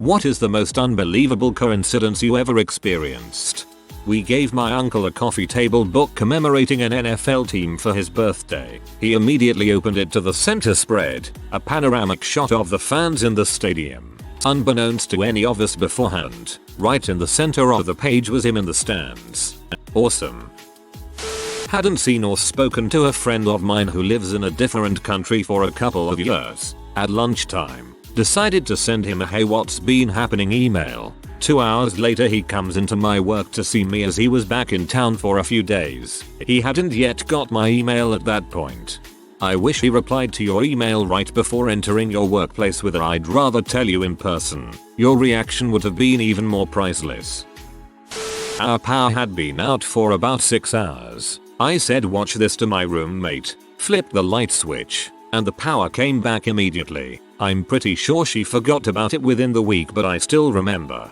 What is the most unbelievable coincidence you ever experienced? We gave my uncle a coffee table book commemorating an NFL team for his birthday. He immediately opened it to the center spread, a panoramic shot of the fans in the stadium. Unbeknownst to any of us beforehand, right in the center of the page was him in the stands. Awesome. Hadn't seen or spoken to a friend of mine who lives in a different country for a couple of years. At lunchtime, decided to send him a "Hey, what's been happening" email. 2 hours later he comes into my work to see me as he was back in town for a few days. He hadn't yet got my email at that point. I wish he replied to your email right before entering your workplace with a "I'd rather tell you in person." Your reaction would have been even more priceless. Our power had been out for about 6 hours. I said "watch this" to my roommate, flipped the light switch, and the power came back immediately. I'm pretty sure she forgot about it within the week, but I still remember.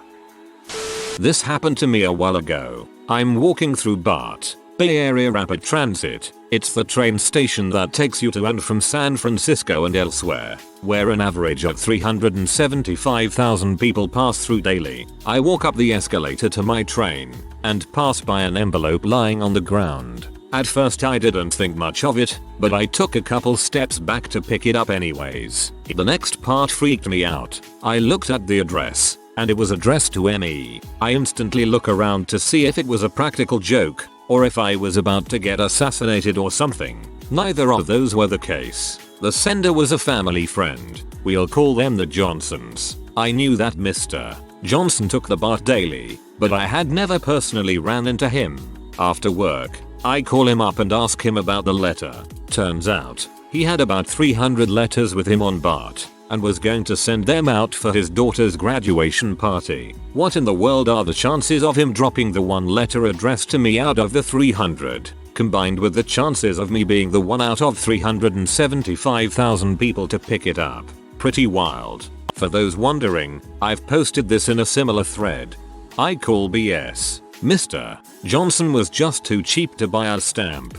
This happened to me a while ago. I'm walking through BART, Bay Area Rapid Transit. It's the train station that takes you to and from San Francisco and elsewhere, where an average of 375,000 people pass through daily. I walk up the escalator to my train and pass by an envelope lying on the ground. At first I didn't think much of it, but I took a couple steps back to pick it up anyways. The next part freaked me out. I looked at the address, and it was addressed to me. I instantly look around to see if it was a practical joke, or if I was about to get assassinated or something. Neither of those were the case. The sender was a family friend. We'll call them the Johnsons. I knew that Mr. Johnson took the BART daily, but I had never personally ran into him. After work, I call him up and ask him about the letter. Turns out, he had about 300 letters with him on BART, and was going to send them out for his daughter's graduation party. What in the world are the chances of him dropping the one letter addressed to me out of the 300, combined with the chances of me being the one out of 375,000 people to pick it up? Pretty wild. For those wondering, I've posted this in a similar thread. I call BS. Mr. Johnson was just too cheap to buy a stamp.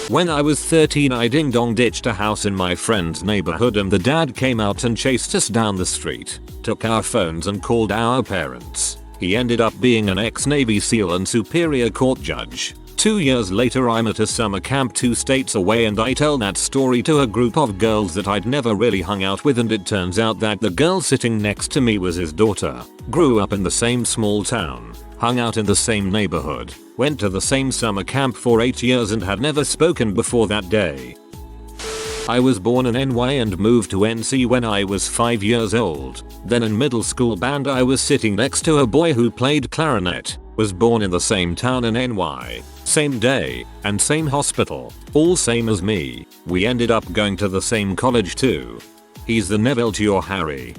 When I was 13, I ding dong ditched a house in my friend's neighborhood and the dad came out and chased us down the street, took our phones and called our parents. He ended up being an ex-Navy SEAL and Superior Court judge. 2 years later I'm at a summer camp 2 states away and I tell that story to a group of girls that I'd never really hung out with, and it turns out that the girl sitting next to me was his daughter. Grew up in the same small town, hung out in the same neighborhood, went to the same summer camp for 8 years and had never spoken before that day. I was born in NY and moved to NC when I was 5 years old. Then in middle school band I was sitting next to a boy who played clarinet, was born in the same town in NY, same day, and same hospital, all same as me. We ended up going to the same college too. He's the Neville to your Harry.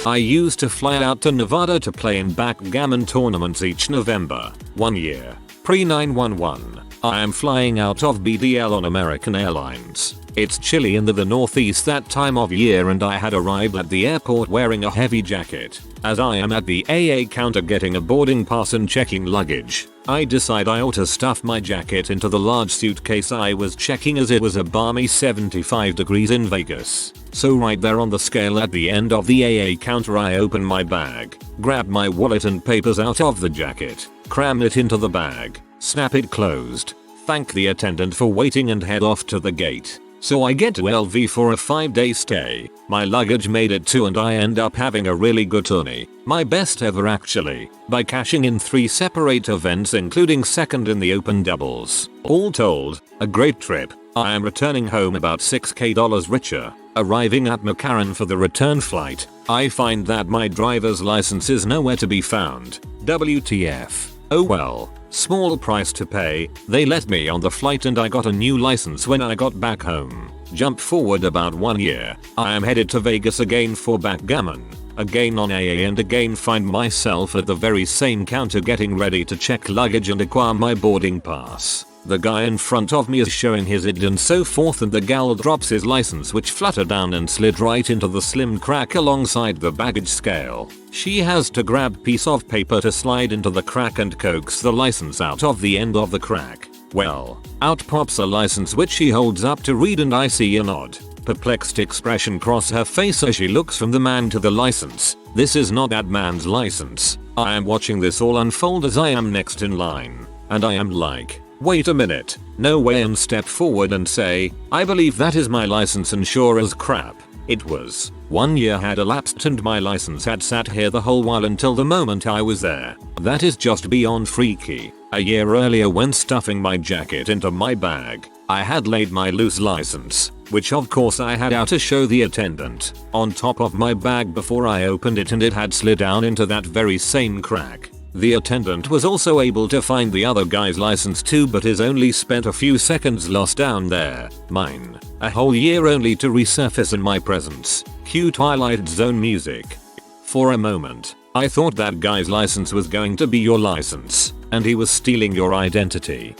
I used to fly out to Nevada to play in backgammon tournaments each November. 1 year, pre-911, I am flying out of BDL on American Airlines. It's chilly in the Northeast that time of year and I had arrived at the airport wearing a heavy jacket. As I am at the AA counter getting a boarding pass and checking luggage, I decide I ought to stuff my jacket into the large suitcase I was checking as it was a balmy 75 degrees in Vegas. So right there on the scale at the end of the AA counter I open my bag, grab my wallet and papers out of the jacket, cram it into the bag, snap it closed, thank the attendant for waiting and head off to the gate. So I get to LV for a 5-day stay. My luggage made it too and I end up having a really good tourney, my best ever actually, by cashing in 3 separate events including second in the open doubles. All told, a great trip. I am returning home about $6K richer. Arriving at McCarran for the return flight, I find that my driver's license is nowhere to be found. WTF. Oh well. Small price to pay. They let me on the flight and I got a new license when I got back home. Jump forward about 1 year. I am headed to Vegas again for backgammon. Again on AA and again find myself at the very same counter getting ready to check luggage and acquire my boarding pass. The guy in front of me is showing his ID and so forth and the gal drops his license which fluttered down and slid right into the slim crack alongside the baggage scale. She has to grab piece of paper to slide into the crack and coax the license out of the end of the crack. Well, out pops a license which she holds up to read and I see an odd perplexed expression cross her face as she looks from the man to the license. This is not that man's license. I am watching this all unfold as I am next in line. And I am like, wait a minute, no way, and step forward and say, I believe that is my license, and sure as crap, it was. 1 year had elapsed and my license had sat here the whole while until the moment I was there. That is just beyond freaky. A year earlier, when stuffing my jacket into my bag, I had laid my loose license, which of course I had out to show the attendant, on top of my bag before I opened it, and it had slid down into that very same crack. The attendant was also able to find the other guy's license too, but his only spent a few seconds lost down there. Mine, a whole year only to resurface in my presence. Cue Twilight Zone music. For a moment, I thought that guy's license was going to be your license, and he was stealing your identity.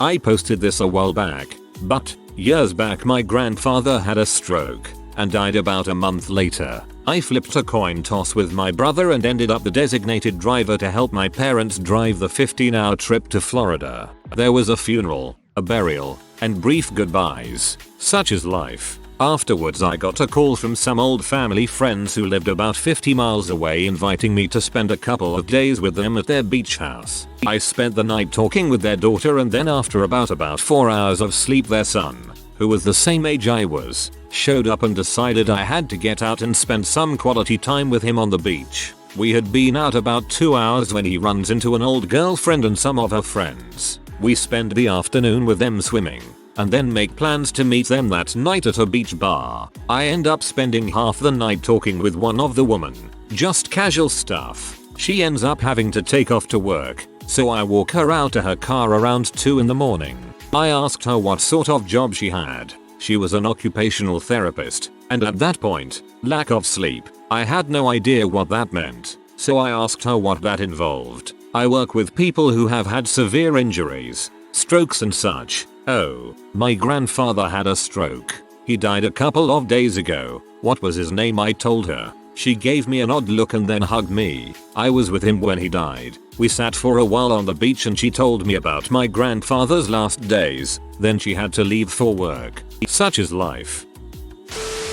I posted this a while back, but years back my grandfather had a stroke and died about a month later. I flipped a coin toss with my brother and ended up the designated driver to help my parents drive the 15-hour trip to Florida. There was a funeral, a burial, and brief goodbyes. Such is life. Afterwards I got a call from some old family friends who lived about 50 miles away, inviting me to spend a couple of days with them at their beach house. I spent the night talking with their daughter, and then after about 4 hours of sleep their son, who was the same age I was, showed up and decided I had to get out and spend some quality time with him on the beach. We had been out about 2 hours when he runs into an old girlfriend and some of her friends. We spend the afternoon with them swimming, and then make plans to meet them that night at a beach bar. I end up spending half the night talking with one of the women, just casual stuff. She ends up having to take off to work, so I walk her out to her car around 2 in the morning. I asked her what sort of job she had. She was an occupational therapist, and at that point, lack of sleep, I had no idea what that meant. So I asked her what that involved. I work with people who have had severe injuries, strokes and such. Oh, my grandfather had a stroke. He died a couple of days ago. What was his name? I told her. She gave me an odd look and then hugged me. I was with him when he died. We sat for a while on the beach and she told me about my grandfather's last days. Then she had to leave for work. Such is life.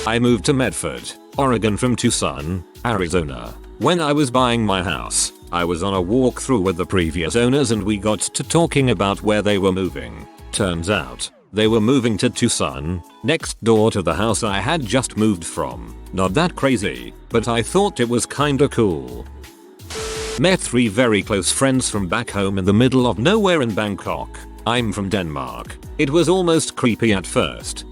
I moved to Medford, Oregon from Tucson, Arizona. When I was buying my house, I was on a walkthrough with the previous owners and we got to talking about where they were moving. Turns out, they were moving to Tucson, next door to the house I had just moved from. Not that crazy, but I thought it was kinda cool. Met 3 very close friends from back home in the middle of nowhere in Bangkok. I'm from Denmark. It was almost creepy at first.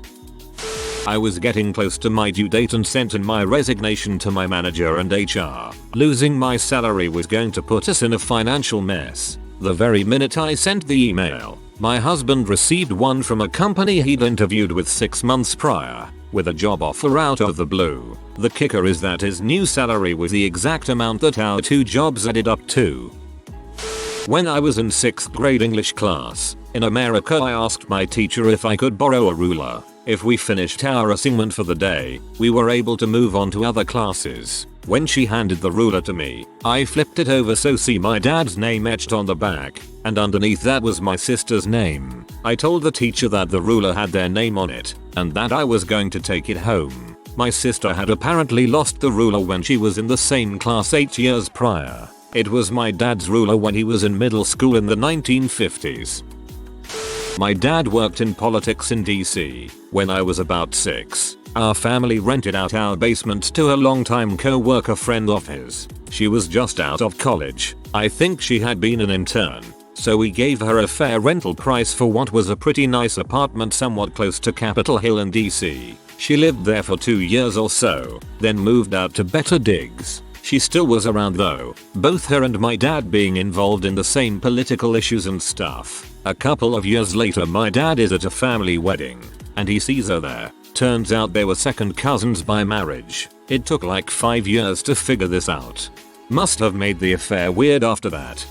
I was getting close to my due date and sent in my resignation to my manager and HR. Losing my salary was going to put us in a financial mess. The very minute I sent the email, my husband received one from a company he'd interviewed with 6 months prior, with a job offer out of the blue. The kicker is that his new salary was the exact amount that our 2 jobs added up to. When I was in 6th grade English class, in America, I asked my teacher if I could borrow a ruler. If we finished our assignment for the day, we were able to move on to other classes. When she handed the ruler to me, I flipped it over so see my dad's name etched on the back, and underneath that was my sister's name. I told the teacher that the ruler had their name on it, and that I was going to take it home. My sister had apparently lost the ruler when she was in the same class 8 years prior. It was my dad's ruler when he was in middle school in the 1950s. My dad worked in politics in DC. When I was about 6, our family rented out our basement to a longtime co-worker friend of his. She was just out of college. I think she had been an intern, so we gave her a fair rental price for what was a pretty nice apartment somewhat close to Capitol Hill in DC. She lived there for 2 years or so, then moved out to better digs. She still was around though, both her and my dad being involved in the same political issues and stuff. A couple of years later my dad is at a family wedding, and he sees her there. Turns out they were second cousins by marriage. It took like 5 years to figure this out. Must have made the affair weird after that.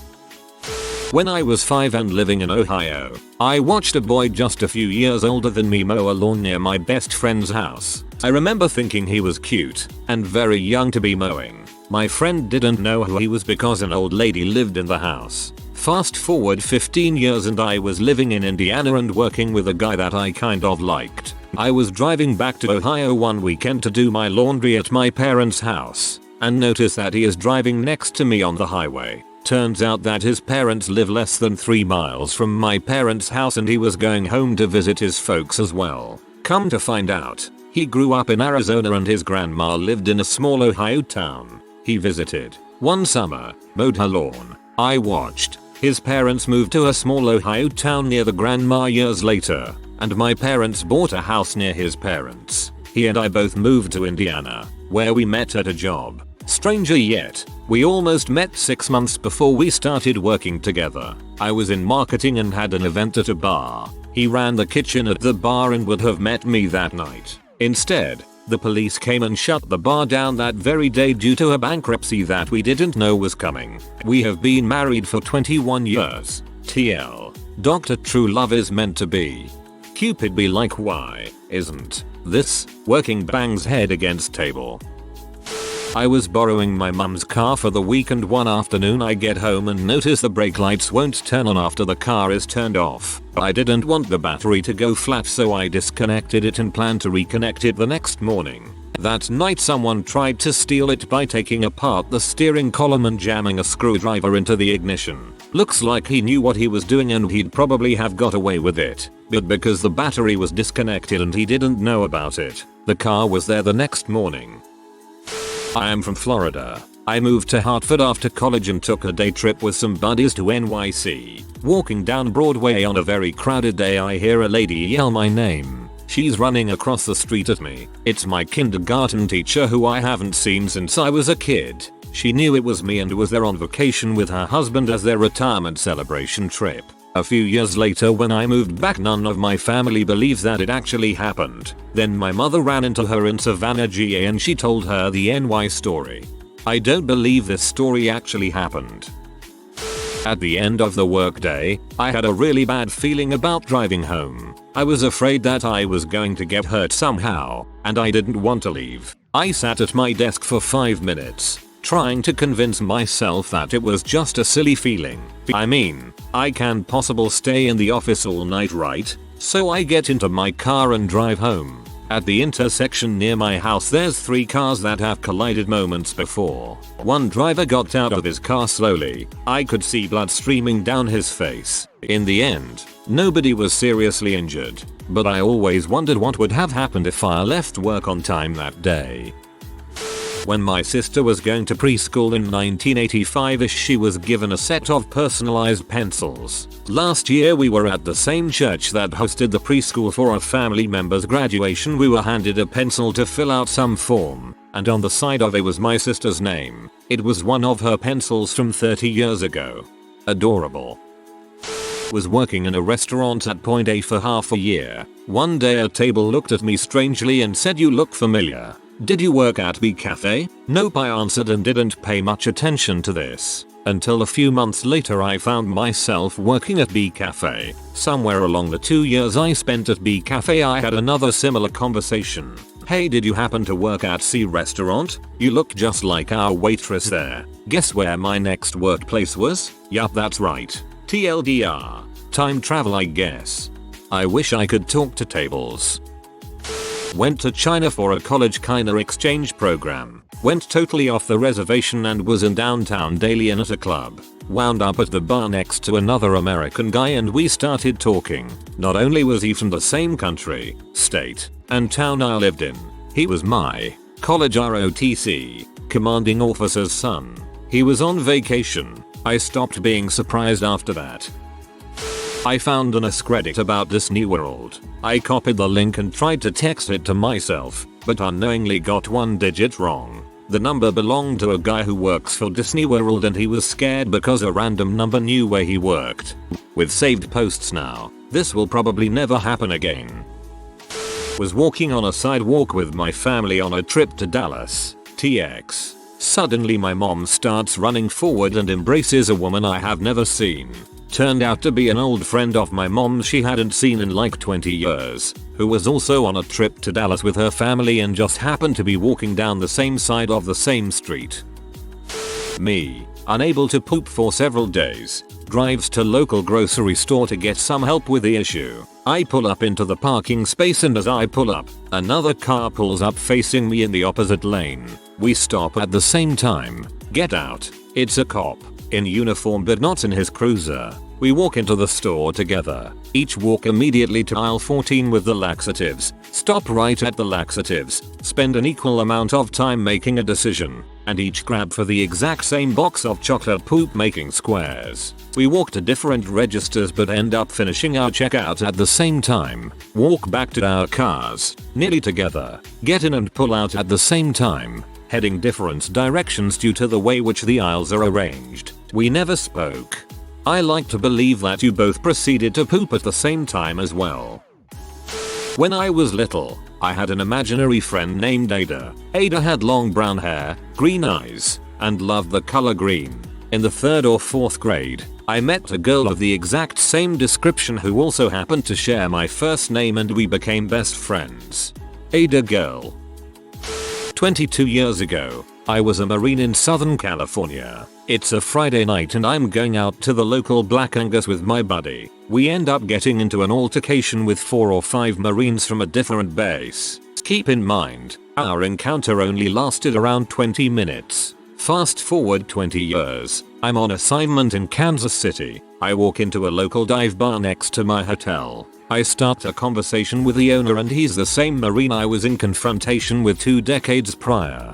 When I was 5 and living in Ohio, I watched a boy just a few years older than me mow a lawn near my best friend's house. I remember thinking he was cute and very young to be mowing. My friend didn't know who he was because an old lady lived in the house. Fast forward 15 years and I was living in Indiana and working with a guy that I kind of liked. I was driving back to Ohio one weekend to do my laundry at my parents' house and noticed that he is driving next to me on the highway. Turns out that his parents live less than 3 miles from my parents' house and he was going home to visit his folks as well. Come to find out, he grew up in Arizona and his grandma lived in a small Ohio town. He visited one summer, mowed her lawn. I watched. His parents moved to a small Ohio town near the grandma years later, and my parents bought a house near his parents. He and I both moved to Indiana, where we met at a job. Stranger yet, we almost met 6 months before we started working together. I was in marketing and had an event at a bar. He ran the kitchen at the bar and would have met me that night. Instead, the police came and shut the bar down that very day due to a bankruptcy that we didn't know was coming. We have been married for 21 years. TL. Dr. True Love is meant to be. Cupid be like, why isn't this working? Bangs head against table. I was borrowing my mum's car for the weekend. One afternoon I get home and notice the brake lights won't turn on after the car is turned off. I didn't want the battery to go flat, so I disconnected it and planned to reconnect it the next morning. That night someone tried to steal it by taking apart the steering column and jamming a screwdriver into the ignition. Looks like he knew what he was doing and he'd probably have got away with it. But because the battery was disconnected and he didn't know about it, the car was there the next morning. I am from Florida. I moved to Hartford after college and took a day trip with some buddies to NYC. Walking down Broadway on a very crowded day, I hear a lady yell my name. She's running across the street at me. It's my kindergarten teacher who I haven't seen since I was a kid. She knew it was me and was there on vacation with her husband as their retirement celebration trip. A few years later when I moved back, none of my family believes that it actually happened. Then my mother ran into her in Savannah, GA, and she told her the NY story. I don't believe this story actually happened. At the end of the workday, I had a really bad feeling about driving home. I was afraid that I was going to get hurt somehow, and I didn't want to leave. I sat at my desk for 5 minutes, trying to convince myself that it was just a silly feeling. I mean, I can't possibly stay in the office all night, right? So I get into my car and drive home. At the intersection near my house there's 3 cars that have collided moments before. One driver got out of his car slowly. I could see blood streaming down his face. In the end, nobody was seriously injured, but I always wondered what would have happened if I left work on time that day. When my sister was going to preschool in 1985ish, she was given a set of personalized pencils. Last year we were at the same church that hosted the preschool for a family member's graduation. We were handed a pencil to fill out some form, and on the side of it was my sister's name. It was one of her pencils from 30 years ago. Adorable. Was working in a restaurant at Point A for half a year. One day a table looked at me strangely and said, "You look familiar. Did you work at B Cafe?" "Nope," I answered and didn't pay much attention to this. Until a few months later I found myself working at B Cafe. Somewhere along the 2 years I spent at B Cafe I had another similar conversation. "Hey, did you happen to work at C Restaurant? You look just like our waitress there." Guess where my next workplace was? Yup, that's right. TLDR. Time travel, I guess. I wish I could talk to tables. Went to China for a college kinda exchange program. Went totally off the reservation and was in downtown Dalian at a club. Wound up at the bar next to another American guy and we started talking. Not only was he from the same country, state, and town I lived in, he was my college ROTC, commanding officer's son. He was on vacation. I stopped being surprised after that. I found an Reddit about Disney World. I copied the link and tried to text it to myself, but unknowingly got one digit wrong. The number belonged to a guy who works for Disney World and he was scared because a random number knew where he worked. With saved posts now, this will probably never happen again. Was walking on a sidewalk with my family on a trip to Dallas, TX. Suddenly my mom starts running forward and embraces a woman I have never seen. Turned out to be an old friend of my mom's she hadn't seen in like 20 years, who was also on a trip to Dallas with her family and just happened to be walking down the same side of the same street. Me. unable to poop for several days. Drives to local grocery store to get some help with the issue. I pull up into the parking space, and as I pull up, another car pulls up facing me in the opposite lane. We stop at the same time. Get out. It's a cop. In uniform but not in his cruiser. We walk into the store together. Each walk immediately to aisle 14 with the laxatives. Stop right at the laxatives. Spend an equal amount of time making a decision. And each grab for the exact same box of chocolate poop making squares. We walk to different registers but end up finishing our checkout at the same time. Walk back to our cars, nearly together. Get in and pull out at the same time. Heading different directions due to the way which the aisles are arranged. We never spoke. I like to believe that you both proceeded to poop at the same time as well. When I was little, I had an imaginary friend named Ada. Ada had long brown hair, green eyes, and loved the color green. In the 3rd or 4th grade, I met a girl of the exact same description who also happened to share my first name, and we became best friends. Ada girl. 22 years ago, I was a Marine in Southern California. It's a Friday night and I'm going out to the local Black Angus with my buddy. We end up getting into an altercation with 4 or 5 Marines from a different base. Keep in mind, our encounter only lasted around 20 minutes. Fast forward 20 years, I'm on assignment in Kansas City. I walk into a local dive bar next to my hotel. I start a conversation with the owner, and he's the same Marine I was in confrontation with 2 decades prior.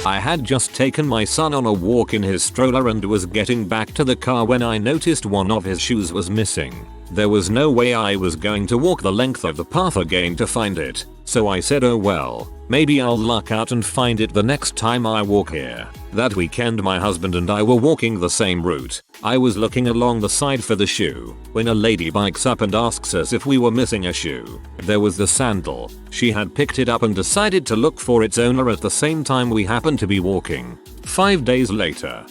I had just taken my son on a walk in his stroller and was getting back to the car when I noticed one of his shoes was missing. There was no way I was going to walk the length of the path again to find it, so I said, oh well, maybe I'll luck out and find it the next time I walk here. That weekend my husband and I were walking the same route. I was looking along the side for the shoe when a lady bikes up and asks us if we were missing a shoe. There was the sandal. She had picked it up and decided to look for its owner at the same time we happened to be walking. 5 days later,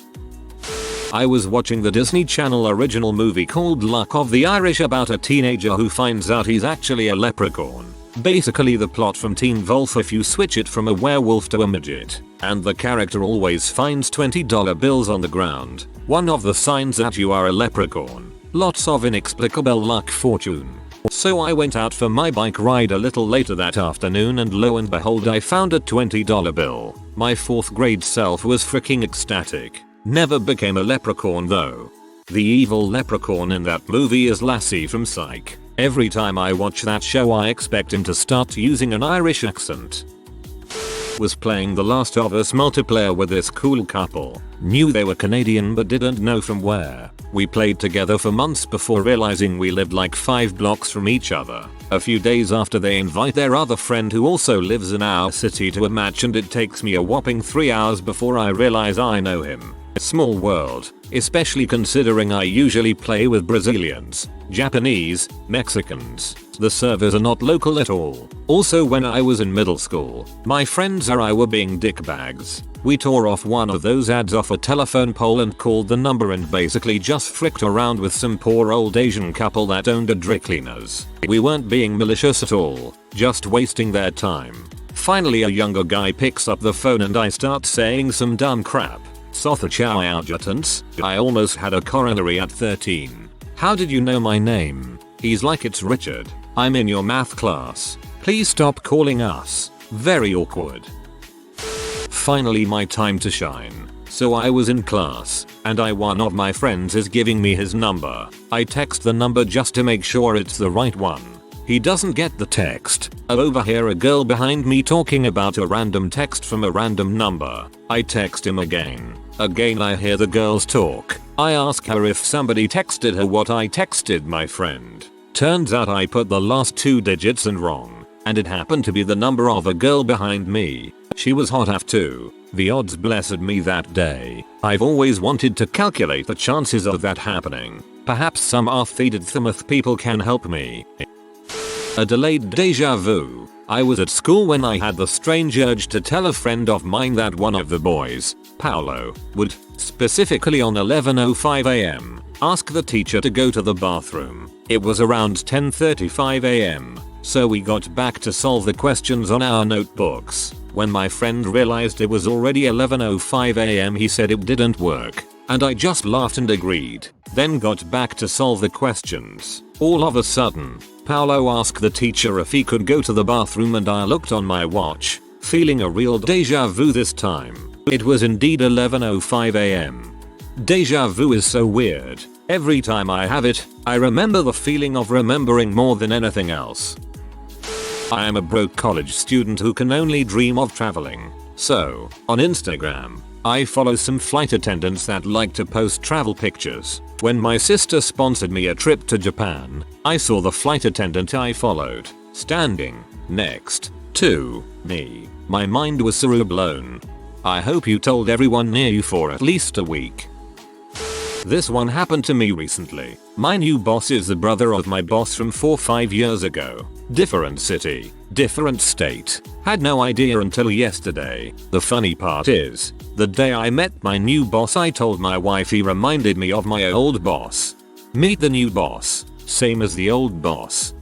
I was watching the Disney Channel original movie called Luck of the Irish about a teenager who finds out he's actually a leprechaun. Basically the plot from Teen Wolf if you switch it from a werewolf to a midget. And the character always finds $20 bills on the ground. One of the signs that you are a leprechaun. Lots of inexplicable luck fortune. So I went out for my bike ride a little later that afternoon, and lo and behold I found a $20 bill. My 4th grade self was freaking ecstatic. Never became a leprechaun though. The evil leprechaun in that movie is Lassie from Psych. Every time I watch that show I expect him to start using an Irish accent. Was playing The Last of Us multiplayer with this cool couple. Knew they were Canadian but didn't know from where. We played together for months before realizing we lived like 5 blocks from each other. A few days after they invite their other friend who also lives in our city to a match, and it takes me a whopping 3 hours before I realize I know him. Small world, especially considering I usually play with Brazilians, Japanese, Mexicans. The servers are not local at all. Also, when I was in middle school, my friends and I were being dickbags. We tore off one of those ads off a telephone pole and called the number and basically just fricked around with some poor old Asian couple that owned a dry cleaners. We weren't being malicious at all, just wasting their time. Finally a younger guy picks up the phone and I start saying some dumb crap. Sotha chow adjutants. I almost had a coronary at 13. How did you know my name? He's like, it's Richard. I'm in your math class. Please stop calling us. Very awkward. Finally my time to shine. So I was in class, and one of my friends is giving me his number. I text the number just to make sure it's the right one. He doesn't get the text. I overhear a girl behind me talking about a random text from a random number. I text him again. Again I hear the girls talk. I ask her if somebody texted her what I texted my friend. Turns out I put the last 2 digits in wrong, and it happened to be the number of a girl behind me. She was hot af too. The odds blessed me that day. I've always wanted to calculate the chances of that happening. Perhaps some Arthedithmoth people can help me. A delayed deja vu. I was at school when I had the strange urge to tell a friend of mine that one of the boys, Paolo, would, specifically on 11:05 am, ask the teacher to go to the bathroom. It was around 10:35 am, so we got back to solve the questions on our notebooks. When my friend realized it was already 11:05 am, he said it didn't work, and I just laughed and agreed, then got back to solve the questions. All of a sudden, Paolo asked the teacher if he could go to the bathroom, and I looked on my watch, feeling a real deja vu this time. It was indeed 11:05 am. Deja vu is so weird. Every time I have it, I remember the feeling of remembering more than anything else. I am a broke college student who can only dream of traveling. So, on Instagram, I follow some flight attendants that like to post travel pictures. When my sister sponsored me a trip to Japan, I saw the flight attendant I followed, standing next to me. My mind was so blown. I hope you told everyone near you for at least a week. This one happened to me recently. My new boss is the brother of my boss from 4-5 years ago. Different city, different state. Had no idea until yesterday. The funny part is, the day I met my new boss, I told my wife he reminded me of my old boss. Meet the new boss, same as the old boss.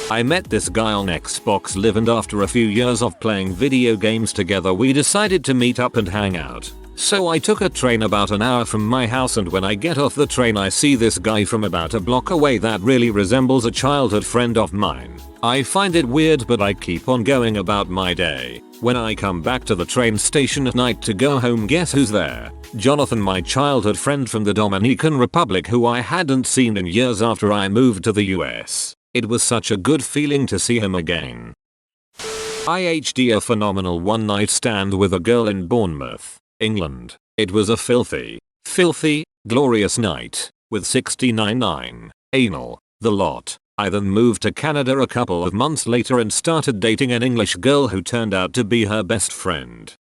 I met this guy on Xbox Live, and after a few years of playing video games together, we decided to meet up and hang out. So I took a train about an hour from my house, and when I get off the train I see this guy from about a block away that really resembles a childhood friend of mine. I find it weird, but I keep on going about my day. When I come back to the train station at night to go home, guess who's there? Jonathan, my childhood friend from the Dominican Republic, who I hadn't seen in years after I moved to the US. It was such a good feeling to see him again. I had a phenomenal one night stand with a girl in Bournemouth, England. It was a filthy, glorious night, with 69 anal, the lot. I then moved to Canada a couple of months later and started dating an English girl who turned out to be her best friend.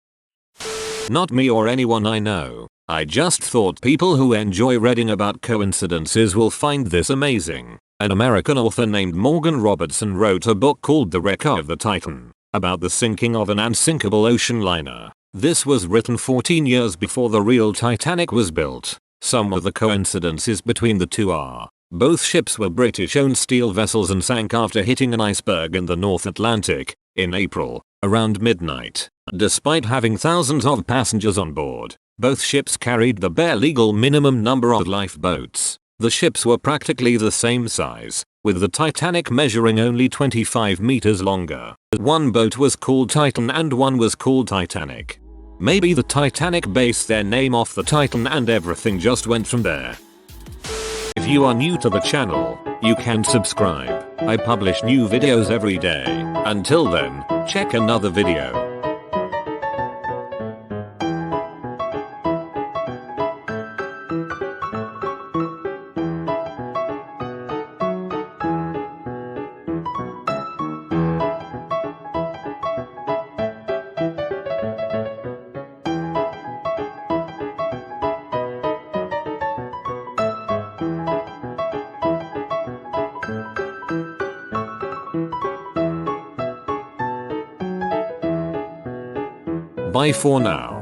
Not me or anyone I know. I just thought people who enjoy reading about coincidences will find this amazing. An American author named Morgan Robertson wrote a book called The Wreck of the Titan, about the sinking of an unsinkable ocean liner. This was written 14 years before the real Titanic was built. Some of the coincidences between the two are: both ships were British-owned steel vessels and sank after hitting an iceberg in the North Atlantic in April, around midnight. Despite having thousands of passengers on board, both ships carried the bare legal minimum number of lifeboats. The ships were practically the same size, with the Titanic measuring only 25 meters longer. One boat was called Titan and one was called Titanic. Maybe the Titanic based their name off the Titan and everything just went from there. If you are new to the channel, you can subscribe. I publish new videos every day. Until then, check another video. Bye for now.